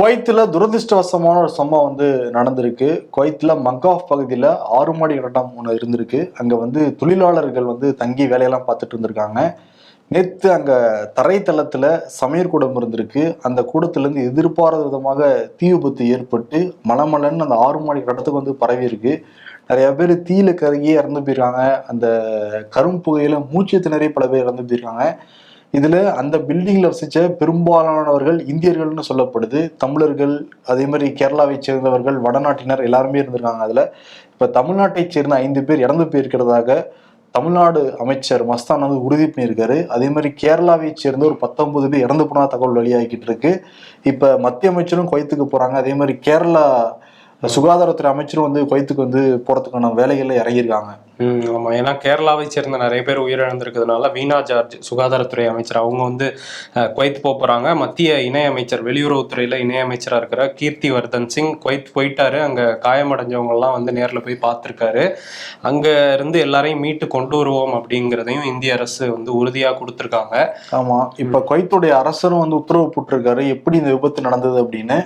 குவைத்தில் துரதிருஷ்டவசமான ஒரு சம்பவம் நடந்திருக்கு. குவைத்தில் மக்காஃப் பகுதியில் 6 மாடி கட்டடம் ஒன்று இருந்திருக்கு. அங்கே தொழிலாளர்கள் தங்கி வேலையெல்லாம் பார்த்துட்டு இருந்திருக்காங்க. நேற்று அங்கே தரைத்தளத்தில் சமையல் கூடம் இருந்திருக்கு. அந்த கூடத்திலேருந்து எதிர்பாராத விதமாக தீ விபத்து ஏற்பட்டு மலமலன்னு அந்த 6 மாடி கட்டடத்துக்கு பரவி இருக்கு. நிறைய பேர் தீயில கருகியே இறந்து போயிருக்காங்க. அந்த கரும்புகையில மூச்சு திணறி பல பேர் இறந்து போயிருக்காங்க. இதுல அந்த பில்டிங்ல வசிச்ச பெரும்பாலானவர்கள் இந்தியர்கள்னு சொல்லப்படுது. தமிழர்கள், அதே மாதிரி கேரளாவை சேர்ந்தவர்கள், வடநாட்டினர் எல்லாருமே இருந்திருக்காங்க. அதுல இப்ப தமிழ்நாட்டை சேர்ந்த 5 பேர் இறந்து போயிருக்கிறதாக தமிழ்நாடு அமைச்சர் மஸ்தான் உறுதி பண்ணியிருக்காரு. அதே மாதிரி கேரளாவை சேர்ந்த ஒரு 19 பேர் இறந்து போனா தகவல் வெளியாகிட்டு இருக்கு. இப்ப மத்திய அமைச்சரும் குவைத்துக்கு போறாங்க. அதே மாதிரி கேரளா சுகாதாரத்துறை அமைச்சரும் குவைத்துக்கு போறதுக்கான வேலைகள்ல இறங்கியிருக்காங்க. ஆமா, ஏன்னா கேரளாவை சேர்ந்த நிறைய பேர் உயிரிழந்திருக்கிறதுனால வீணா ஜார்ஜ் சுகாதாரத்துறை அமைச்சர் அவங்க குவைத் போறாங்க. மத்திய இணையமைச்சர், வெளியுறவுத்துறையில இணையமைச்சரா இருக்கிற கீர்த்தி வர்தன் சிங் குவைத் போயிட்டாரு. அங்க காயமடைஞ்சவங்க எல்லாம் நேர்ல போய் பார்த்திருக்காரு. அங்க இருந்து எல்லாரையும் மீட்டு கொண்டு வருவோம் அப்படிங்கிறதையும் இந்திய அரசு உறுதியா கொடுத்திருக்காங்க. ஆமா, இப்ப குவைத்துடைய அரசரும் உத்தரவு போட்டிருக்காரு எப்படி இந்த விபத்து நடந்தது அப்படின்னு.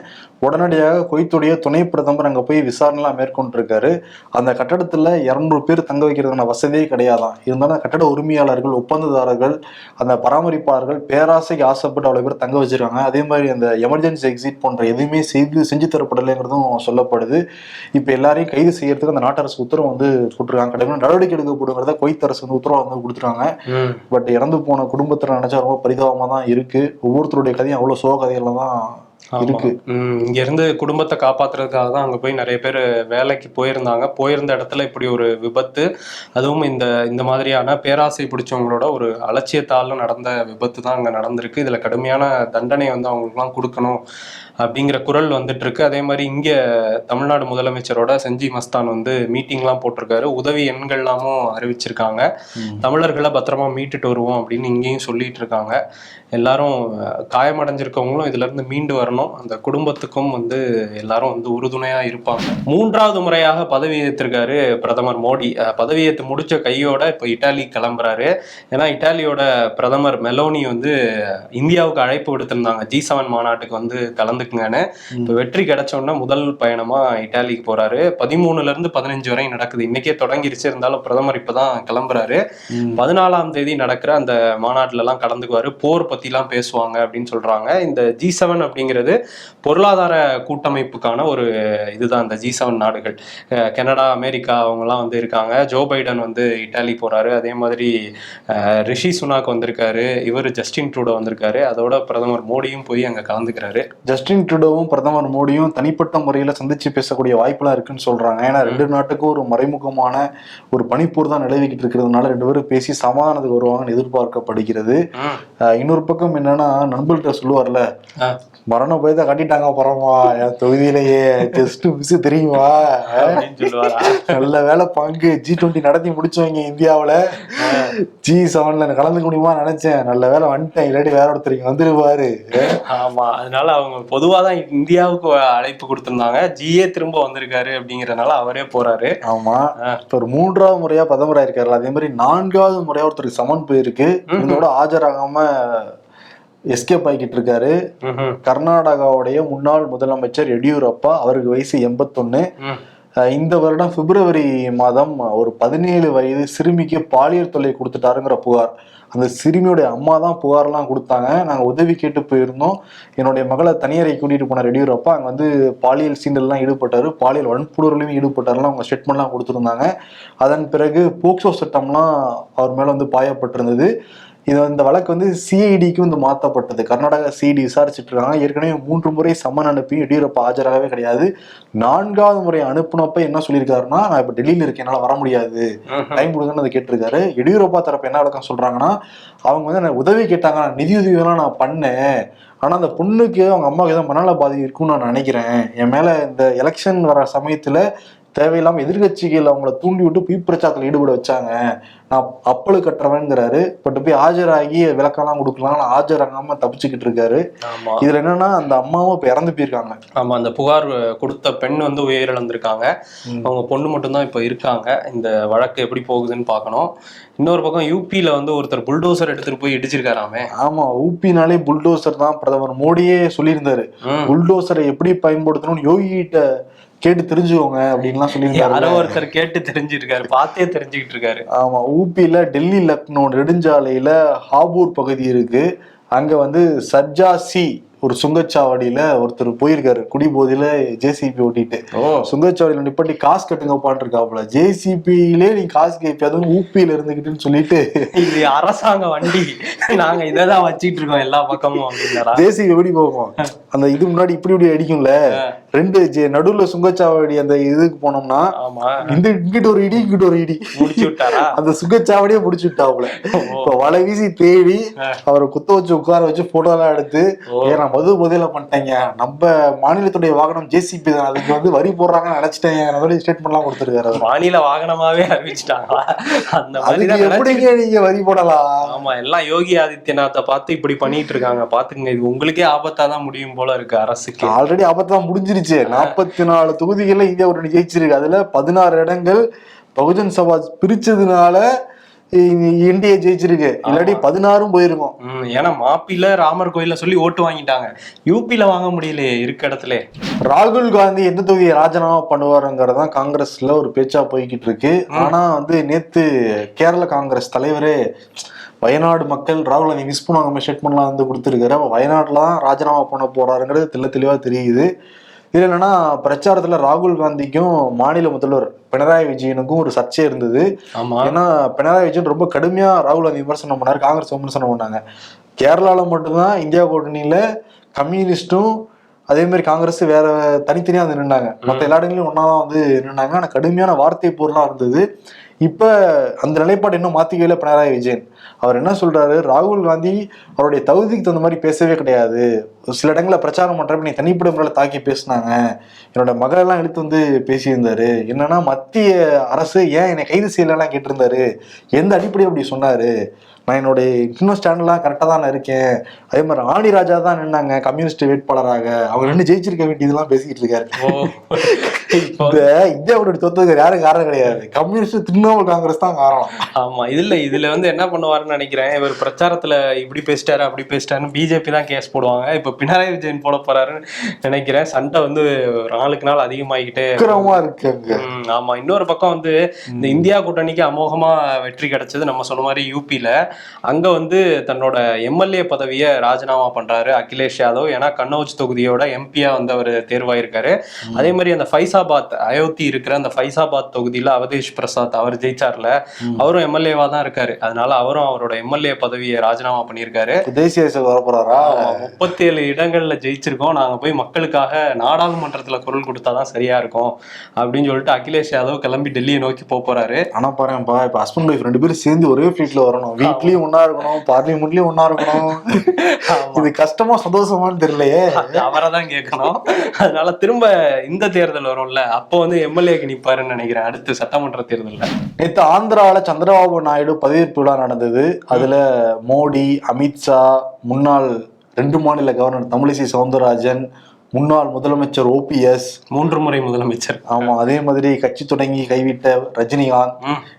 உடனடியாக குவைத்துடைய துணை பிரதமர் அங்க போய் விசாரணை எல்லாம் மேற்கொண்டிருக்காரு. அந்த கட்டடத்துல 200 பேர் தங்க வைக்கிறதுக்கான வசதியே கிடையாதான். இருந்தாலும் கட்டட உரிமையாளர்கள், ஒப்பந்ததாரர்கள், அந்த பராமரிப்பாளர்கள் பேராசைக்கு ஆசைப்பட்டு அவ்வளவு பேர் தங்க வச்சிருக்காங்க. அதே மாதிரி அந்த எமர்ஜென்சி எக்ஸிட் போன்ற எதுவுமே செஞ்சு தரப்படலைங்கிறதும் சொல்லப்படுது. இப்ப எல்லாரையும் கைது செய்யறதுக்கு அந்த நாட்டு அரசு உத்தரவு போட்டிருக்காங்க. கடுமையான நடவடிக்கை எடுக்கப்படுங்கிறத குவைத் அரசு உத்தரவு கொடுத்துருக்காங்க. பட் இறந்து போன குடும்பத்தினர் நினைச்சா ரொம்ப பரிதாபமா தான் இருக்கு. ஒவ்வொருத்தருடைய கதையும் அவ்வளவு சோக கதையில தான் இருக்கு. இங்க இருந்து குடும்பத்தை காப்பாத்துறதுக்காக தான் அங்க போய் நிறைய பேர் வேலைக்கு போயிருந்தாங்க. போயிருந்த இடத்துல இப்படி ஒரு விபத்து, அதுவும் இந்த மாதிரியான பேராசை பிடிச்சவங்களோட ஒரு அலட்சியத்தால நடந்த விபத்து தான் அங்க நடந்திருக்கு. இதுல கடுமையான தண்டனை அவங்களுக்கு எல்லாம் கொடுக்கணும் அப்படிங்கிற குரல் வந்துட்டு இருக்கு. அதே மாதிரி இங்க தமிழ்நாடு முதலமைச்சரோட செஞ்சி மஸ்தான் மீட்டிங்லாம் போட்டிருக்காரு. உதவி எண்கள்லாமும் அறிவிச்சிருக்காங்க. தமிழர்களை பத்திரமா மீட்டுட்டு வருவோம் அப்படின்னு இங்கேயும் சொல்லிட்டு இருக்காங்க. எல்லாரும் காயமடைஞ்சிருக்கவங்களும் இதுல இருந்து மீண்டு வரணும். அந்த குடும்பத்துக்கும் எல்லாரும் உறுதுணையா இருப்பாங்க. 3வது முறையாக பதவி ஏற்றிருக்காரு பிரதமர் மோடி. பதவியேற்று முடிச்ச கையோட இப்ப இட்டாலி கிளம்புறாரு. ஏன்னா இட்டாலியோட பிரதமர் மெலோனி இந்தியாவுக்கு அழைப்பு விடுத்திருந்தாங்க G7 மாநாட்டுக்கு கலந்துக்குங்கன்னு. இப்ப வெற்றி கிடைச்சோன்னா முதல் பயணமா இட்டாலிக்கு போறாரு. 13ல இருந்து 15 வரை நடக்குது. இன்னைக்கே தொடங்கிருச்சு. இருந்தாலும் பிரதமர் இப்பதான் கிளம்புறாரு. 14ஆம் தேதி நடக்கிற அந்த மாநாட்டுல எல்லாம் கலந்துக்குவாரு. போர் பத்தி எல்லாம் பேசுவாங்க அப்படின்னு சொல்றாங்க. இந்த G7 அப்படிங்கிறது பொருளாதார கூட்டமைப்புக்கான ஒரு இதுதான். இந்த G7 நாடுகள் கனடா, அமெரிக்கா அவங்க எல்லாம் இருக்காங்க. ஜோ பைடன் இட்டாலி போறாரு. அதே மாதிரி ரிஷி சுனாக் வந்திருக்காரு. இவர் ஜஸ்டின் ட்ரூடோ வந்திருக்காரு. அதோட பிரதமர் மோடியும் போய் அங்க கலந்துக்கிறாரு. ஜஸ்டின் ட்ரூடோவும் பிரதமர் மோடியும் தனிப்பட்ட முறையில சந்திச்சு பேசக்கூடிய வாய்ப்புலாம் இருக்குன்னு சொல்றாங்க. ஏன்னா 2 நாட்டுக்கும் ஒரு மறைமுகமான ஒரு பனிப்போர் தான் நிலவிக்கிட்டு இருக்கிறதுனால 2 பேரும் பேசி சமாதானத்துக்கு வருவாங்கன்னு எதிர்பார்க்கப்படுகிறது. இன்னொரு பக்கம் என்னன்னா, நண்பர்கிட்ட சொல்லுவார்ல, மரண போய் தான் கட்டிட்டாங்க போறோமா என் தொகுதியிலேயே ஜஸ்ட் மிஸ் தெரியுமா, நல்ல வேலை பங்கு G20 நடத்தி முடிச்சவங்க இந்தியாவில G7ல கலந்துக்க முடியுமா நினைச்சேன், நல்ல வேலை வந்துட்டேன், இல்லாட்டி வேற ஒருத்தர் வந்துருவாரு. ஆமா, அதனால அவங்க பொதுவாதான் இந்தியாவுக்கு அழைப்பு கொடுத்திருந்தாங்க. ஜிஏ திரும்ப வந்திருக்காரு அப்படிங்கறதுனால அவரே போறாரு. ஆமா, இப்ப ஒரு 3வது முறையா பிரதமர் ஆயிருக்காரு. அதே மாதிரி 4வது முறையா ஒருத்தருக்கு சமன் போயிருக்கு. இதோட ஆஜராகாம எஸ்கேப் ஆகிட்டு இருக்காரு. கர்நாடகாவுடைய முன்னாள் முதலமைச்சர் எடியூரப்பா, அவருக்கு வயசு 81. இந்த வருடம் பிப்ரவரி மாதம் ஒரு 17 வயது சிறுமிக்கு பாலியல் தொல்லை கொடுத்துட்டாருங்கிற புகார். அந்த சிறுமியுடைய அம்மா தான் புகார்லாம் கொடுத்தாங்க. நாங்கள் உதவி கேட்டு போயிருந்தோம், என்னுடைய மகளை தனியறை கூட்டிட்டு போனார் எடியூரப்பா. அங்கே பாலியல் சீண்டல்லாம் ஈடுபட்டாரு, பாலியல் வன்புணர்வுலையும் ஈடுபட்டாருலாம் அவங்க ஸ்டேட்மெண்ட்லாம் கொடுத்துருந்தாங்க. அதன் பிறகு போக்சோ சட்டம்லாம் அவர் மேல பாயப்பட்டிருந்தது. இந்த வழக்கு சிஐடிக்கு மாற்றப்பட்டது. கர்நாடகா சிஐடி விசாரிச்சுட்டு இருக்காங்க. ஏற்கனவே 3 முறை சம்மன் அனுப்பி எடியூரப்பா ஆஜராகவே கிடையாது. 4வது முறை அனுப்புனப்ப என்ன சொல்லியிருக்காருன்னா, நான் இப்ப டெல்லியில இருக்கேன், என்னால வர முடியாது, டைம் கொடுங்கன்னு அதை கேட்டிருக்காரு. எடியூரப்பா தரப்பு என்ன விளக்கம் சொல்றாங்கன்னா, அவங்க உதவி கேட்டாங்க, நிதி உதவியெல்லாம் நான் பண்ணேன், ஆனா அந்த பொண்ணுக்கு அவங்க அம்மாவுக்கு ஏதாவது மனநல பாதி இருக்குன்னு நான் நினைக்கிறேன், என் மேல இந்த எலெக்ஷன் வர சமயத்துல தேவையில்லாம எதிர்கட்சிகள் அவங்கள தூண்டி விட்டு பொய் பிரச்சாரத்துல ஈடுபட வச்சாங்க, நான் அப்பளு கட்டுறவங்கிறாரு. பட் போய் ஆஜராகி விளக்கம்லாம் கொடுக்கலாம், ஆஜராகாம தப்பிச்சுக்கிட்டு இருக்காரு. இதுல என்னன்னா அந்த அம்மாவும் இப்ப இறந்து போயிருக்காங்க. ஆமா, அந்த புகார் கொடுத்த பெண் வந்து உயிரிழந்திருக்காங்க. அவங்க பொண்ணு மட்டும்தான் இப்ப இருக்காங்க. இந்த வழக்கு எப்படி போகுதுன்னு பாக்கணும். இன்னொரு பக்கம் யூபியில வந்து ஒருத்தர் புல்டோசர் எடுத்துட்டு போய் இடிச்சிருக்காராமே. ஆமா, ஊபினாலே புல்டோசர் தான். பிரதமர் மோடியே சொல்லியிருந்தாரு, புல்டோசரை எப்படி பயன்படுத்தணும்னு யோகி கிட்ட கேட்டு தெரிஞ்சுக்கோங்க அப்படின்லாம் சொல்லியிருக்காரு. யாரோ ஒருத்தர் கேட்டு தெரிஞ்சிருக்காரு, பார்த்தே தெரிஞ்சுக்கிட்டு இருக்காரு. ஆமா, ஊபியில டெல்லி லக்னோ நெடுஞ்சாலையில ஹாபூர் பகுதி இருக்கு. அங்க வந்து சர்ஜாசி ஒரு சுங்கச்சாவடியில ஒருத்தர் போயிருக்காரு குடிபோதையில ஜேசிபி ஓட்டிட்டு. சுங்கச்சாவடியில நிப்பாட்டி காசு கட்டுங்கப்பான் இருக்காப்புல. ஜேசிபியிலே நீ காசு கேட்பி, அதுவும் ஊபியில இருந்துகிட்டுன்னு சொல்லிட்டு, இது அரசாங்க வண்டி, நாங்க இதான் வச்சிட்டு இருக்கோம் எல்லா பக்கமும். ஜேசிபி எப்படி போகும், அந்த இது முன்னாடி இப்படி அடிக்கும்ல, ரெண்டு நடுவுல சுங்கச்சாவடி அந்த இதுக்கு போனோம்னா இங்கிட்ட ஒரு இடி இங்கிட்ட ஒரு இடி முடிச்சு விட்டாரா, அந்த சுங்கச்சாவடியே முடிச்சு விட்டாப்புல. இப்ப வலை வீசி தேடி அவரை குத்த வச்சு உட்கார வச்சு போட்டோ எல்லாம் எடுத்து, ஏன்னா மது போதையில பண்ணிட்டாங்க, நம்ம மாநிலத்துடைய வாகனம் ஜேசிபி தான், அதுக்கு வந்து வரி போடுறாங்கன்னு நினைச்சிட்டாங்க, ஸ்டேட்மெண்ட் எல்லாம் கொடுத்துருக்காரு. மாநில வாகனமாவே அறிவிச்சிட்டாங்களா, அந்த மாதிரி எப்படிங்க நீங்க வரி போடலாம். ஆமா, எல்லாம் யோகி ஆதித்யநாத்தை பார்த்து இப்படி பண்ணிட்டு இருக்காங்க. பாத்துக்கங்க, இது உங்களுக்கே ஆபத்தா தான் முடியும் போல இருக்கு. அரசுக்கு ஆல்ரெடி ஆபத்தா முடிஞ்சிருச்சு. 44 தொகுதிகள்ல இந்தியா ஒரு ஜெயிச்சிருக்கு. அதுல 16 இடங்கள் பகுஜன் சமாஜ் பிரிச்சதுனால இந்தியா ஜெயிச்சிருக்கு, இல்லாட்டி 16 போயிருக்கும். ஏன்னா மாப்பில ராமர் கோயில சொல்லி ஓட்டு வாங்கிட்டாங்க, யூபியில வாங்க முடியல இருக்க இடத்துல. ராகுல் காந்தி எந்த தொகுதியை ராஜினாமா பண்ணுவாருங்கிறதான் காங்கிரஸ்ல ஒரு பேச்சா போய்கிட்டு இருக்கு. ஆனா வந்து நேத்து கேரள காங்கிரஸ் தலைவரே வயநாடு மக்கள் ராகுல் காந்தி மிஸ் பண்ணுவாங்க ஸ்டேட்மெண்ட்லாம் வந்து கொடுத்துருக்காரு. வயநாட்டுல தான் ராஜினாமா பண்ண போறாருங்கிறது தெளிவா தெரியுது. இதுல என்னன்னா, பிரச்சாரத்துல ராகுல் காந்திக்கும் மாநில முதல்வர் பினராயி விஜயனுக்கும் ஒரு சர்ச்சை இருந்தது. ஏன்னா பினராயி விஜயன் ரொம்ப கடுமையா ராகுல் காந்தி விமர்சனம் பண்ணாரு, காங்கிரஸ் விமர்சனம் பண்ணாங்க. கேரளால மட்டும்தான் இந்தியா கூட்டணியில கம்யூனிஸ்டும் அதே மாதிரி காங்கிரஸ் வேற தனித்தனியா வந்து நின்றாங்க. மற்ற எல்லா இடங்களையும் ஒன்னாதான் வந்து நின்றாங்க. ஆனா கடுமையான வார்த்தை போர்லாம் இருந்தது. இப்ப அந்த நிலைப்பாடு இன்னும் மாத்திக்கல பினராயி விஜயன். அவர் என்ன சொல்றாரு, ராகுல் காந்தி அவருடைய தகுதிக்கு தகுந்த மாதிரி பேசவே கிடையாது. சில இடங்களில் பிரச்சாரம் பண்றப்ப நீ தனிப்பட்ட முறையில் தாக்கி பேசினாங்க, என்னோட மகளெல்லாம் எடுத்து வந்து பேசியிருந்தாரு. என்னன்னா, மத்திய அரசு ஏன் என்னை கைது செய்யலாம் கேட்டிருந்தாரு, எந்த அடிப்படையும் அப்படி சொன்னாரு, நான் என்னுடைய இன்னும் ஸ்டாண்டெல்லாம் கரெக்டாக தான் இருக்கேன். அதே மாதிரி ஆணி ராஜா தான் நின்னாங்க கம்யூனிஸ்ட் வேட்பாளராக, அவங்க நின்று ஜெயிச்சிருக்க வேண்டியதெல்லாம் பேசிக்கிட்டு இருக்காரு. இந்த இந்தியாவோட சொத்துக்கு யாரும் காரணம் கிடையாது, கம்யூனிஸ்ட் திரிணாமுல் காங்கிரஸ் தான் காரணம். ஆமா, இதுல வந்து என்ன பண்ணுவாருன்னு நினைக்கிறேன், இவர் பிரச்சாரத்துல இப்படி பேசிட்டாரு அப்படி பேசிட்டாருன்னு பிஜேபி தான் கேஸ் போடுவாங்க. இப்ப பினராயி விஜயன் போட போறாருன்னு நினைக்கிறேன். சண்டை வந்து நாளுக்கு நாள் அதிகமாகிக்கிட்டே இருக்கு. ஆமா, இன்னொரு பக்கம் வந்து இந்த இந்தியா கூட்டணிக்கு அமோகமா வெற்றி கிடைச்சது நம்ம சொன்ன மாதிரி யூபியில. அங்க வந்து தன்னோட எம்எல்ஏ பதவியை ராஜினாமா பண்றாரு அகிலேஷ் யாதவ். ஏன்னா கன்னௌஜ் தொகுதியோட எம்பியா வந்து அவர் தேர்வாயிருக்காரு. அதே மாதிரி அந்த ஃபைசாபாத் அயோத்தி இருக்கிற அந்த ஃபைசாபாத் தொகுதியில அவதேஷ் பிரசாத் அவர் ஜெயிச்சார்ல, அவரும் எம்எல்ஏவா தான் இருக்காரு. அதனால அவரும் அவரோட எம்எல்ஏ பதவியை ராஜினாமா பண்ணியிருக்காரு. தேசிய 37 இடங்கள்ல ஜெயிச்சிருக்கோம், நாங்க போய் மக்களுக்காக நாடாளுமன்றத்துல குரல் கொடுத்தாதான் சரியா இருக்கும் அப்படின்னு சொல்லிட்டு அகிலேஷ் யாதவ் கிளம்பி டெல்லியை நோக்கி போறாரு. ஆனா பாருங்கப்பா, இப்ப ஹஸ்பண்ட் ஒய்ஃப் 2 பேரும் சேர்ந்து ஒரே ஃபிளைட்ல வரணும், வீட்லயும் ஒன்னா இருக்கணும், பார்லிமெண்ட்லயும் ஒன்னா இருக்கணும். இது கஷ்டமா சந்தோஷமானு தெரியலையே, அவரை தான் கேட்கணும். அதனால திரும்ப இந்த தேர்தல் வரும்ல, அப்போ வந்து எம்எல்ஏக்கு நிப்பாருன்னு நினைக்கிறேன் அடுத்த சட்டமன்ற தேர்தல்ல. நேற்று ஆந்திரால சந்திரபாபு நாயுடு பதவியேற்பு விழா நடந்தது. அதுல மோடி, அமித்ஷா, முன்னாள் 2 மாநில கவர்னர் தமிழிசை சவுந்தரராஜன், முன்னாள் முதலமைச்சர் OPS, 3 முறை முதலமைச்சர். ஆமா, அதே மாதிரி கட்சி தொடங்கி கைவிட்ட ரஜினிகாந்த்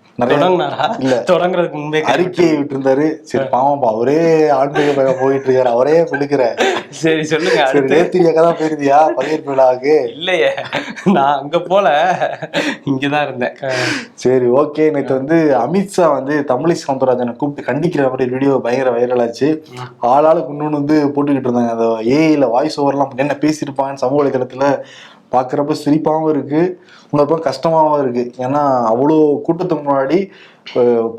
தொடங்குறதுக்கு முன்பே அறிக்கையை விட்டு இருந்தாரு. சரி பாவம்பா, அவரே ஆன்மீக போயிட்டு இருக்காரு, அவரே விழுக்கிற. சரி சொல்லுங்க, நேத்திரியாக்கதான் போயிருந்தியா பதவியேற்பு விழாவுக்கு? இல்லையே, நான் அங்க போல, இங்கதான் இருந்தேன். சரி ஓகே. நேற்று வந்து அமித்ஷா வந்து தமிழிசை சவுந்தரராஜனை கூப்பிட்டு கண்டிக்கிற மாதிரி வீடியோ பயங்கர வைரல் ஆச்சு. ஆளாளுக்கு இன்னொன்னு வந்து போட்டுக்கிட்டு இருந்தாங்க. அந்த ஏஐல வாய்ஸ் ஓவர்லாம் என்ன பேசியிருப்பாங்கன்னு சமூக வலைதளத்துல பாக்குறப்ப சிரிப்பாவும் இருக்கு, உங்க கஷ்டமாவும் இருக்கு. ஏன்னா அவ்வளோ கூட்டத்துக்கு முன்னாடி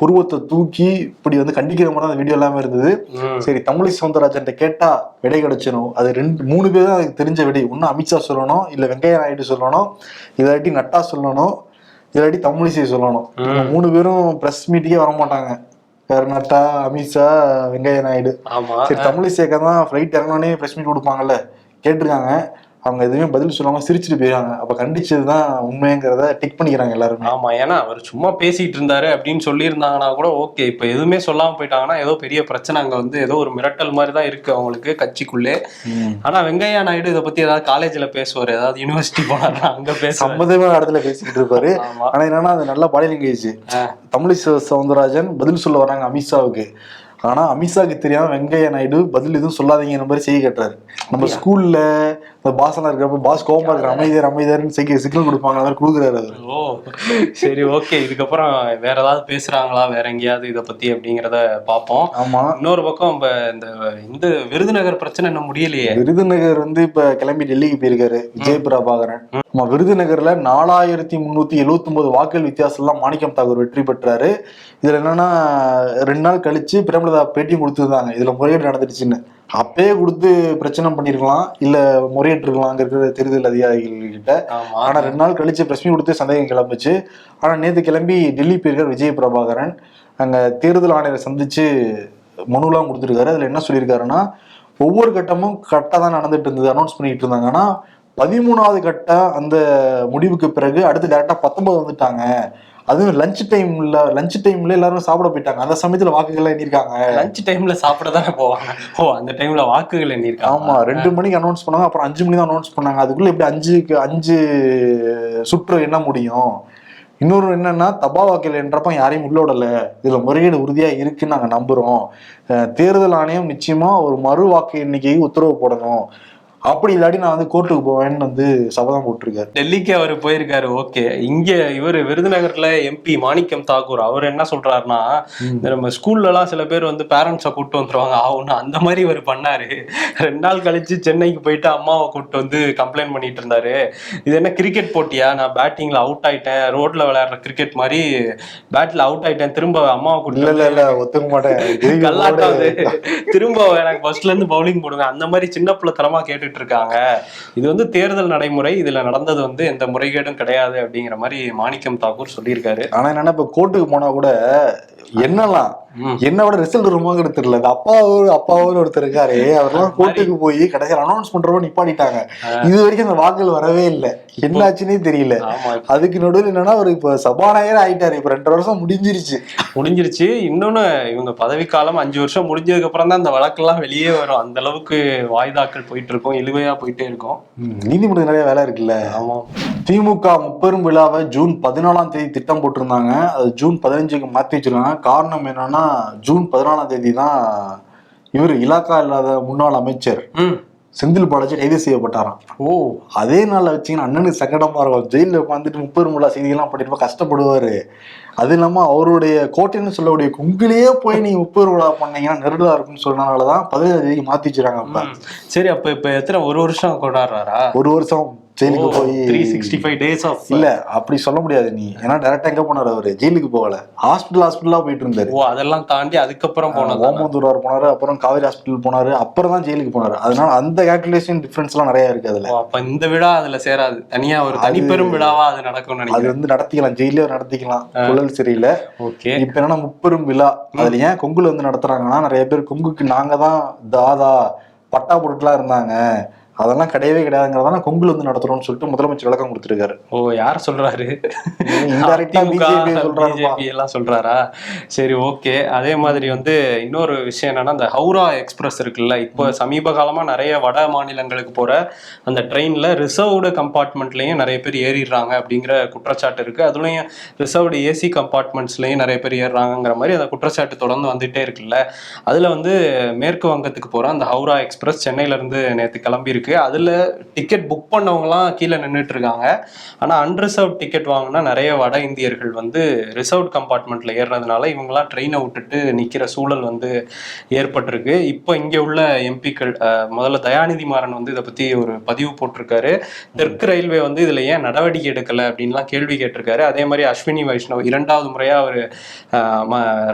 புருவத்தை தூக்கி இப்படி வந்து கண்டிக்கிற மாதிரி அந்த வீடியோ எல்லாமே இருந்தது. சரி, தமிழிசை சவுந்தரராஜன் கேட்டா விடை கிடைச்சிடும். அது 2-3 பேர் தான் அதுக்கு தெரிஞ்ச விடை. ஒன்னும் அமித்ஷா சொல்லணும், இல்ல வெங்கையா நாயுடு சொல்லணும், இல்லாட்டி நட்டா சொல்லணும், இல்லாட்டி தமிழிசை சொல்லணும். 3 பேரும் பிரஸ் மீட்டிங்கே வரமாட்டாங்க. நட்டா, அமித்ஷா, வெங்கையா நாயுடு. சரி, தமிழிசைக்கு தான் ஃபிளைட் இறங்கினோடனே பிரஸ் மீட் கொடுப்பாங்கல்ல, கேட்டிருக்காங்க. அவங்க எதுவுமே பதில் சொல்லாம சிரிச்சுட்டு போயிருக்காங்க. அப்ப கண்டிச்சதுதான் உண்மைங்கிறத டிக் பண்ணிக்கிறாங்க எல்லாருமே. ஆமா, ஏன்னா அவர் சும்மா பேசிட்டு இருந்தாரு அப்படின்னு சொல்லியிருந்தாங்கன்னா கூட ஓகே. இப்ப எதுவுமே சொல்லாம போயிட்டாங்கன்னா ஏதோ பெரிய பிரச்சனை, அங்க வந்து ஏதோ ஒரு மிரட்டல் மாதிரி தான் இருக்கு அவங்களுக்கு கட்சிக்குள்ளே. ஆனா வெங்கையா நாயுடு இதை பத்தி ஏதாவது காலேஜ்ல பேசுவாரு, ஏதாவது யூனிவர்சிட்டி போனாருன்னா அங்க சம்மந்தமான இடத்துல பேசிக்கிட்டு இருப்பாரு. ஆனா என்னன்னா அது நல்லா பாடி லாங்குவேஜ். தமிழிசை சவுந்தரராஜன் பதில் சொல்ல வராங்க அமித்ஷாவுக்கு. ஆனா அமித்ஷாக்கு தெரியாம வெங்கையா நாயுடு பதில் எதுவும் சொல்லாதீங்க மாதிரி செய்ய கட்டுறாரு. நம்ம ஸ்கூல்ல பாசனா இருக்கிறப்ப பாஸ் கோபமா இருக்கிற அமைதியாருன்னு சிக்னல் கொடுப்பாங்க, அதை கொடுக்குறாரு அவரு. ஓ சரி, ஓகே. இதுக்கப்புறம் வேற ஏதாவது பேசுறாங்களா வேற எங்கேயாவது இதை பத்தி அப்படிங்கிறத பார்ப்போம். ஆமா, இன்னொரு பக்கம் இந்த விருதுநகர் பிரச்சனை இன்னும் முடியலையே. விருதுநகர் இப்ப கிளம்பி டெல்லிக்கு போயிருக்காரு விஜய் பிரபாகரன். நம்ம விருதுநகர்ல 4379 வாக்குகள் வித்தியாசம்லாம் மாணிக்கம் தாக்கூர் வெற்றி பெற்றாரு. இதுல என்னன்னா 2 நாள் கழிச்சு பிரேமலதா பேட்டியும் கொடுத்துருந்தாங்க இதுல முறையீடு நடந்துருச்சுன்னு. அப்பயே கொடுத்து பிரச்சனை பண்ணிருக்கலாம், இல்ல முறையிட்டு இருக்கலாங்கிறது தேர்தல் அதிகாரிகள் கிட்ட. ஆனா 2 நாள் கழிச்சு பிரஸ் மீட் கொடுத்து சந்தேகம் கிளம்பிச்சு. ஆனா நேத்து கிளம்பி டெல்லி போயிருக்காரு விஜய் பிரபாகரன். அங்க தேர்தல் ஆணையரை சந்திச்சு மனுலாம் கொடுத்துருக்காரு. அதுல என்ன சொல்லியிருக்காருன்னா, ஒவ்வொரு கட்டமும் கரெக்டா தான் நடந்துட்டு இருந்தது, அனௌன்ஸ் பண்ணிட்டு இருந்தாங்க. ஆனா 13வது கட்ட அந்த முடிவுக்கு பிறகு அடுத்து டேரக்டா 19 வந்துட்டாங்க. அதுவும் லஞ்ச் டைம்ல எல்லாரும் சாப்பிட போயிட்டாங்க. அந்த சமயத்துல வாக்குகள் எண்ணிருக்காங்க. லஞ்ச் டைம்ல சாப்பிட தானே போவாங்க. ஓ, அந்த டைம்ல வாக்குகள் எண்ணிருக்காங்க. ஆமா, 2 மணிக்கு அனௌன்ஸ் பண்ணாங்க, அப்புறம் 5 மணி தான் அனௌன்ஸ் பண்ணாங்க. அதுக்குள்ள எப்படி 5 சுற்று என்ன முடியும்? இன்னொரு என்னன்னா, தபா வாக்குகள் என்றப்ப யாரையும் உள்ள விடல, இதுல முறையீடு உறுதியா இருக்குன்னு நாங்க நம்புறோம். தேர்தல் ஆணையம் நிச்சயமா ஒரு மறு வாக்கு எண்ணிக்கைக்கு உத்தரவு போடணும், அப்படி இல்லாட்டி நான் கோர்ட்டுக்கு போவேன்னு சபதம் போட்டிருக்காரு. டெல்லிக்கு அவர் போயிருக்காரு. ஓகே. இங்க இவர் விருதுநகர்ல எம்பி மாணிக்கம் தாக்கூர் அவர் என்ன சொல்றாருன்னா, நம்ம ஸ்கூல்ல எல்லாம் சில பேர் பேரண்ட்ஸை கூப்பிட்டு வந்துருவாங்க ஆகும்னு, அந்த மாதிரி இவர் பண்ணாரு. 2 நாள் கழிச்சு சென்னைக்கு போயிட்டு அம்மாவை கூப்பிட்டு கம்ப்ளைண்ட் பண்ணிட்டு இருந்தாரு. இது என்ன கிரிக்கெட் போட்டியா, நான் பேட்டிங்ல அவுட் ஆயிட்டேன், ரோட்ல விளையாடுற கிரிக்கெட் மாதிரி பேட்ல அவுட் ஆயிட்டேன், திரும்ப அம்மாவை கூப்பிட்டு ஒத்துக்க மாட்டேன் கல்லாட்டாவது, திரும்ப எனக்கு ஃபர்ஸ்ட்ல இருந்து பவுலிங் போடுங்க, அந்த மாதிரி சின்ன பிள்ளைத்தனமா கேட்டுட்டு இருக்காங்க. இது தேர்தல் நடைமுறை, இதுல நடந்தது எந்த முறைகேடும் கிடையாது அப்படிங்கிற மாதிரி மாணிக்கம் தாக்கூர் சொல்லியிருக்காரு. ஆனா என்னன்னா, இப்ப கோர்ட்டுக்கு போனா கூட என்னெல்லாம் என்னோட ரிசல்ட் வருமாங்கிறது தெரியல. இந்த அப்பாவோட ஒருத்தர் இருக்காரு, அவர்லாம் கோர்ட்டுக்கு போய் கடைசியில் அனௌன்ஸ் பண்றவங்க நிப்பாட்டிட்டாங்க. இது வரைக்கும் அந்த வாக்குகள் வரவே இல்லை, என்னாச்சுன்னே தெரியல. அதுக்கு நடுவில் என்னன்னா, அவர் இப்ப சபாநாயகர் ஆயிட்டாரு. இப்ப 2 வருஷம் முடிஞ்சிருச்சு. இன்னொன்னு இவங்க பதவிக்காலம் 5 வருஷம் முடிஞ்சதுக்கு அப்புறம் தான் அந்த வழக்கெல்லாம் வெளியே வரும். அந்த அளவுக்கு வாய்தாக்கள் போயிட்டு இருக்கும், இழுவையா போயிட்டே இருக்கும். நீதிமன்றம் நிறைய வேலை இருக்குல்ல. ஆமா. திமுக முப்பெரும் விழாவை ஜூன் 14ஆம் தேதி திட்டம் போட்டிருந்தாங்க, அது ஜூன் 15க்கு மாத்தி வச்சிருக்காங்க. காரணம் என்னன்னா, ஜூன் 14ஆம் தேதி தான் இவர் இலாக்கா இல்லாத முன்னாள் அமைச்சர் செந்தில் பாலாஜி கைது செய்யப்பட்டாராம். ஓ, அதே நாள்ல வச்சீங்கன்னா அண்ணனுக்கு சங்கடமா இருக்கும். ஜெயில உட்காந்துட்டு முப்பெரும் விழா செய்திகள்லாம் பண்ணிட்டு கஷ்டப்படுவாரு. அது இல்லாம அவருடைய கோட்டைன்னு சொல்லக்கூடிய கொங்குலயே போய் நீ முப்பெரும் விழா பண்ணீங்கன்னா நெருடலா இருக்குன்னு சொன்னனாலதான் 15ஆம் தேதிக்கு மாத்தி வச்சிருக்காங்க. அப்ப சரி, அப்ப எத்தனை ஒரு வருஷம் கொண்டாடுறாரா? ஒரு வருஷம் ஜெயிலுக்கு போய் 365 days ஆஃப் இல்ல அப்படி சொல்ல முடியாது நீ, ஏன்னா டைரக்டா எங்க போனாரு அவரு, ஜெயிலுக்கு போகல, ஹாஸ்பிட்டலா போயிட்டு இருந்தாரு. ஓ, அதெல்லாம் தாண்டி அதுக்கப்புறம் போனாரு, ஓமந்தூரார் போனாரு, அப்புறம் காவேரி ஹாஸ்பிட்டல் போனாரு, அப்புறம் தான் ஜெயிலுக்கு போனாரு. அதனால அந்த கால்குலேஷன் டிஃபரன்ஸ் எல்லாம் நிறைய இருக்கு அதுல. அப்ப இந்த விழா அதுல சேராது, தனியா ஒரு தனிப்பெரும் விழாவா அது நடக்கும் நினைக்கிறேன். அது நடத்திக்கலாம், ஜெயிலே நடத்திக்கலாம், குழல் சிறையில. ஓகே. இப்ப என்னன்னா முப்பெரும் விழா, அதுல ஏன் கொங்குல நடத்துறாங்கன்னா, நிறைய பேர் கொங்குக்கு நாங்க தான் தாதா பட்டா போட்டுலாம் இருந்தாங்க, அதெல்லாம் கிடையவே கிடையாதுங்கிறதான கொங்குல நடத்துறோம்னு சொல்லிட்டு முதலமைச்சர் விளக்கம் கொடுத்திருக்காரு. ஓ, யார் சொல்றாரு? பிஜேபி எல்லாம் சொல்றாரா? சரி, ஓகே. அதே மாதிரி இன்னொரு விஷயம் என்னன்னா, இந்த ஹவுரா எக்ஸ்பிரஸ் இருக்குல்ல, இப்போ சமீப காலமா நிறைய வட மாநிலங்களுக்கு போற அந்த ட்ரெயின்ல ரிசர்வ்டு கம்பார்ட்மெண்ட்லயும் நிறைய பேர் ஏறிடுறாங்க அப்படிங்கிற குற்றச்சாட்டு இருக்கு. அதுலயும் ரிசர்வ்டு ஏசி கம்பார்ட்மெண்ட்ஸ்லயும் நிறைய பேர் ஏறுறாங்கிற மாதிரி அந்த குற்றச்சாட்டு தொடர்ந்து வந்துட்டே இருக்குல்ல. அதுல மேற்கு வங்கத்துக்கு போற அந்த ஹவுரா எக்ஸ்பிரஸ் சென்னையில இருந்து நேற்று கிளம்பி இருக்கு. அதுல டிக்கெட் புக் பண்ணவங்கலாம் கீழே நின்றுட்டு இருக்காங்க. ஆனா அன்ரிசர்வ் டிக்கெட் வாங்கினா நிறைய வட இந்தியர்கள் ரிசர்வ் கம்பார்ட்மெண்ட்ல ஏறுறதுனால இவங்கெல்லாம் ட்ரெயினை விட்டுட்டு நிக்கிற சூழல் ஏற்பட்டிருக்கு. இப்போ இங்க உள்ள எம்பிக்கள் முதல்ல தயாநிதி மாறன் இதை பத்தி ஒரு பதிவு போட்டிருக்காரு. தெற்கு ரயில்வே இதுல ஏன் நடவடிக்கை எடுக்கல அப்படின்லாம் கேள்வி கேட்டிருக்காரு. அதே மாதிரி அஸ்வினி வைஷ்ணவ் 2வது முறையா அவர்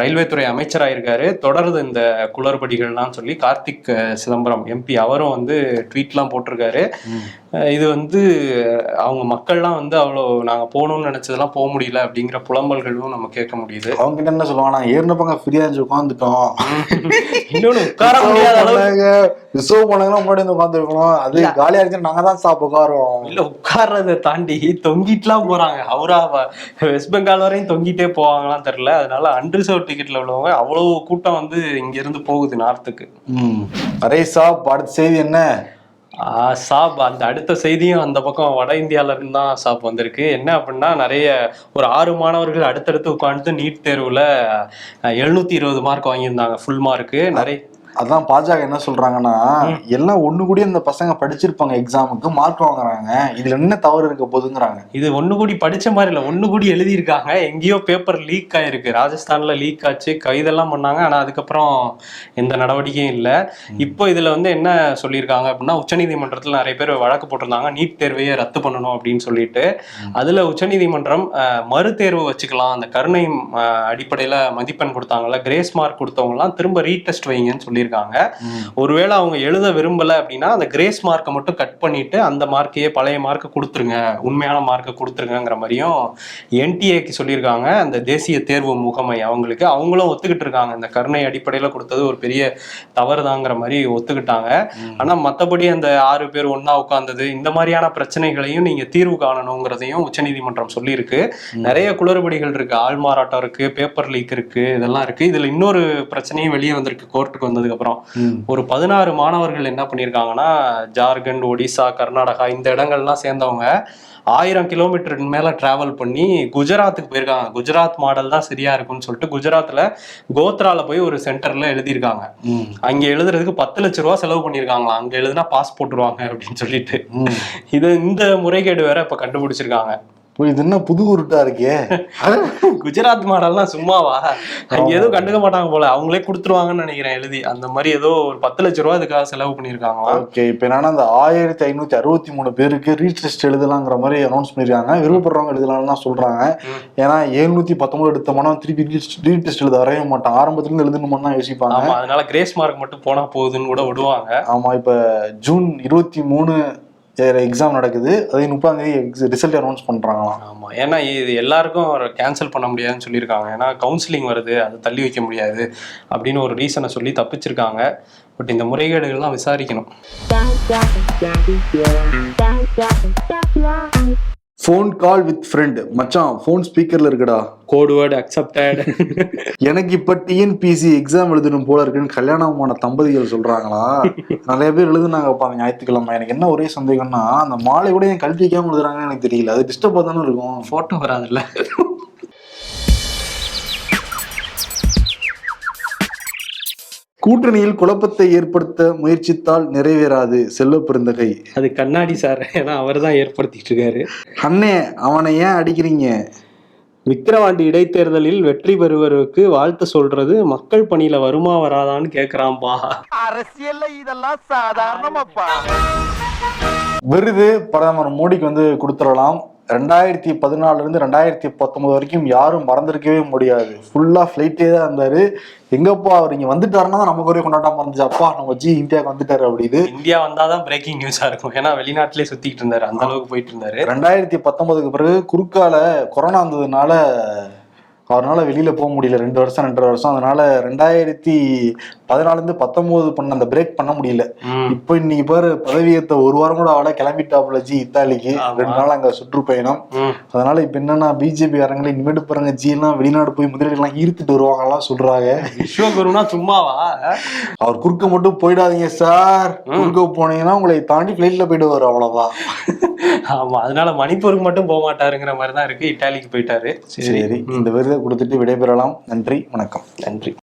ரயில்வே துறை அமைச்சராயிருக்காரு. தொடர்ந்து இந்த குளறுபடிகள்லாம் சொல்லி கார்த்திக் சிதம்பரம் எம்பி அவரும் ட்வீட்லாம் ட்வீட்லாம் போட்டிருக்காரு. இது வந்து அவங்க மக்கள்லாம் வந்து அவ்வளோ நாங்க போகணும்னு நினைச்சதெல்லாம் போக முடியல அப்படிங்கிற புலம்பல்களும் நம்ம கேட்க முடியுது. அவங்க கிட்ட என்ன சொல்லுவாங்க, ஏறினப்பங்க ஃப்ரீயா இருந்துச்சு உட்காந்துட்டோம், இன்னொன்னு உட்கார முடியாத அளவுக்கு ரிசர்வ் பண்ணாங்கன்னா முன்னாடி வந்து உட்காந்துருக்கணும், அது காலியா இருக்கு நாங்க தான் சாப்பிட உட்காரோம். இல்ல உட்கார்றதை தாண்டி தொங்கிட்டுலாம் போறாங்க. அவரா வெஸ்ட் பெங்கால் வரையும் தொங்கிட்டே போவாங்களாம் தெரியல. அதனால அன்ரிசர்வ் டிக்கெட்ல உள்ளவங்க அவ்வளவு கூட்டம் வந்து இங்க இருந்து போகுது நார்த்துக்கு. அரே சாப், அடுத்த செய்தி என்ன? சாப் அந்த அடுத்த செய்தியும் அந்த பக்கம் வட இந்தியால இருந்து தான் சாப் வந்திருக்கு. என்ன அப்படின்னா, நிறைய ஒரு 6 மாணவர்கள் அடுத்தடுத்து உட்காந்து நீட் தேர்வுல 720 மார்க் வாங்கியிருந்தாங்க, ஃபுல் மார்க்கு. நிறைய அதான் பாஜக என்ன சொல்றாங்கன்னா, எல்லாம் ஒண்ணு கூடி இந்த பசங்க படிச்சிருப்பாங்க, எக்ஸாமுக்கு மார்க் வாங்குறாங்க, இதுல என்ன தவறு இருக்க போதுங்கிறாங்க. இது ஒண்ணு கூடி படிச்ச மாதிரி இல்ல, ஒண்ணு கூடி எழுதியிருக்காங்க. எங்கேயோ பேப்பர் லீக் ஆயிருக்கு, ராஜஸ்தான்ல லீக் ஆச்சு, கைதெல்லாம் பண்ணாங்க. ஆனா அதுக்கப்புறம் எந்த நடவடிக்கையும் இல்லை. இப்போ இதுல வந்து என்ன சொல்லியிருக்காங்க அப்படின்னா, உச்சநீதிமன்றத்துல நிறைய பேர் வழக்கு போட்டிருந்தாங்க, நீட் தேர்வையே ரத்து பண்ணணும் அப்படின்னு சொல்லிட்டு. அதுல உச்சநீதிமன்றம் மறு தேர்வு வச்சுக்கலாம், அந்த கருணை அடிப்படையில மதிப்பெண் கொடுத்தாங்கல்ல, கிரேஸ் மார்க் கொடுத்தவங்க எல்லாம் திரும்ப ரீடெஸ்ட் வைங்கன்னு சொல்லி இருக்காங்க. ஒருவேளை அவங்க எழுத விரும்பல அப்படின்னா அந்த கிரேஸ் மார்க்கை மட்டும் கட் பண்ணிட்டு அந்த மார்க்கையே பழைய மார்க்கை கொடுத்துருங்க, உண்மையான மார்க்கை கொடுத்துருங்கிற மாதிரியும் என்டிஏக்கு சொல்லியிருக்காங்க. அந்த தேசிய தேர்வு முகமை அவங்களும் ஒத்துக்கிட்டு இருக்காங்க. இந்த கருணை அடிப்படையில கொடுத்தது ஒரு பெரிய தவறுதாங்கிற மாதிரி ஒத்துக்கிட்டாங்க. ஆனா மற்றபடி அந்த 6 பேர் ஒன்னா உட்கார்ந்தது, இந்த மாதிரியான பிரச்சனைகளையும் நீங்க தீர்வு காணணுங்கிறதையும் உச்சநீதிமன்றம் சொல்லியிருக்கு. நிறைய குளறுபடிகள் இருக்கு, ஆள்மாறாட்டம் இருக்கு, பேப்பர் லீக் இருக்கு, இதெல்லாம் இருக்கு. இதுல இன்னொரு பிரச்சனையும் வெளியே வந்திருக்கு கோர்ட்டுக்கு வந்ததுக்கு அப்புறம். ஒரு 16 மாணவர்கள் என்ன பண்ணிருக்காங்கன்னா, ஜார்க்கண்ட், ஒடிசா, கர்நாடகா இந்த இடங்கள்லாம் சேர்ந்தவங்க 1000 கிலோமீட்டர் மேல டிராவல் பண்ணி குஜராத்துக்கு போயிருக்காங்க. குஜராத் மாடல் தான் சரியா இருக்கும்னு சொல்லிட்டு குஜராத்ல கோத்ரால போய் ஒரு சென்டர்ல எழுதியிருக்காங்க. அங்க எழுதுறதுக்கு 10 லட்சம் ரூபாய் செலவு பண்ணிருக்காங்களா, அங்க எழுதுனா பாஸ் போட்டுருவாங்க அப்படின்னு சொல்லிட்டு. இந்த முறைகேடு வேற இப்ப கண்டுபிடிச்சிருக்காங்க. இது என்ன புது உருட்டா இருக்கே, குஜராத் மாடல்லாம் சும்மாவா, அங்க எதுவும் கண்டுக்க மாட்டாங்க போல, அவங்களே கொடுத்துருவாங்கன்னு நினைக்கிறேன் எழுதி. அந்த மாதிரி ஏதோ ஒரு 10 லட்சம் ரூபாய் இதுக்காக செலவு பண்ணிருக்காங்க. ஓகே, இப்ப என்னன்னா அந்த 1563 பேருக்கு ரீடெஸ்ட் எழுதலாங்கிற மாதிரி அனௌன்ஸ் பண்ணிருக்காங்க. விருப்பப்படுறவங்க எழுதலாம்னு தான் சொல்றாங்க. ஏன்னா 719 எடுத்தோம்னா திருப்பி ரீடெஸ்ட் எழுத வரைய மாட்டாங்க, ஆரம்பத்துல இருந்து எழுதணும்னு தான் யோசிப்பாங்க. அதனால கிரேஸ் மார்க் மட்டும் போனா போகுதுன்னு கூட விடுவாங்க. ஆமா, இப்ப ஜூன் 23 எக்ஸாம் நடக்குது, அது 30ஆம் தேதி ரிசல்ட் அனௌன்ஸ் பண்றாங்களாம். ஆமா, ஏன்னா இது எல்லாருக்கும் கேன்சல் பண்ண முடியாதுன்னு சொல்லியிருக்காங்க. ஏன்னா கவுன்சிலிங் வருது, அதை தள்ளி வைக்க முடியாது அப்படின்னு ஒரு ரீசனை சொல்லி தப்பிச்சிருக்காங்க. பட் இந்த முறைகேடுகள்லாம் விசாரிக்கணும். ஃபோன் கால் வித் ஃப்ரெண்ட், மச்சான் ஃபோன் ஸ்பீக்கர்ல இருக்குடா, கோட் வேர்ட் அக்செப்டட். எனக்கு இப்ப டிஎன்பிசி எக்ஸாம் எழுதணும் போல இருக்குன்னு கல்யாணமான தம்பதிகள் சொல்றாங்களா. நிறைய பேர் எழுதுனாங்க பாருங்க ஞாயிற்றுக்கிழமை. எனக்கு என்ன ஒரே சந்தேகம்னா, அந்த மாலை கூட என் கல்வி வைக்காம எழுதுறாங்கன்னு எனக்கு தெரியல. அது டிஸ்டர்பா தானே இருக்கும், போட்டோ வராதுல்ல. கூட்டணியில் குழப்பத்தை ஏற்படுத்த முயற்சித்தால் நிறைவேறாது, செல்வ பெருந்தகை. அது கண்ணாடி சார், ஏன்னா அவர் தான் ஏற்படுத்திட்டு இருக்காரு. அண்ணே அவனை ஏன் அடிக்கிறீங்க? விக்கிரவாண்டி இடைத்தேர்தலில் வெற்றி பெறுவருக்கு வாழ்த்து சொல்றது மக்கள் பணியில வருமா வராதான்னு கேக்குறான்பா. அரசியல்ல இதெல்லாம் சாதாரணமாப்பா. விருது பிரதமர் மோடிக்கு வந்து கொடுத்துடலாம். 2014 இருந்து 2019 வரைக்கும் யாரும் மறந்திருக்கவே முடியாது. ஃபுல்லா ஃபிளைட்டே தான் இருந்தாரு. எங்கப்பா அவர் இங்க வந்துட்டாருன்னா நமக்கு ஒரே கொண்டாட்டாம இருந்துச்சு, அப்பா நம்ம இந்தியாவுக்கு வந்துட்டாரு அப்படின்னு. இந்தியா வந்தாதான் பிரேக்கிங் நியூஸா இருக்கும், ஏன்னா வெளிநாட்டிலே சுத்திட்டு இருந்தாரு, அந்த அளவுக்கு போயிட்டு இருந்தாரு. 2019க்கு பிறகு குறுக்கால கொரோனா வந்ததுனால அவரால் வெளியில போக முடியல, 2 வருஷம் 2.5 வருஷம். அதனால 2014 இருந்து 19 பண்ண அந்த பிரேக் பண்ண முடியல. இப்போ இன்னைக்கு பாரு பதவியேற்ற 1 வாரம் கூட அவளை கிளம்பிட்டாப்புல இத்தாலிக்கு, 2 நாள் அங்க சுற்றுப்பயணம். அதனால இப்ப என்னன்னா பிஜேபி காரங்களே இனிமேட்டு பாருங்க எல்லாம் வெளிநாடு போய் முதலீடுலாம் ஈர்த்துட்டு வருவாங்கலாம் சொல்றாங்க. விஸ்வகுருனா சும்மாவா? அவர் குறுக்க மட்டும் போயிடாதீங்க சார், குறுக்க போனீங்கன்னா உங்களை தாண்டி பிளைட்ல போயிடுவாரு, அவ்வளவுதான். ஆமா, அதனால மணிப்பூருக்கு மட்டும் போக மாட்டாருங்கிற மாதிரிதான் இருக்கு. இத்தாலிக்கு போயிட்டாரு. சரி, இந்த விருதை கொடுத்துட்டு விடைபெறலாம். நன்றி, வணக்கம். நன்றி.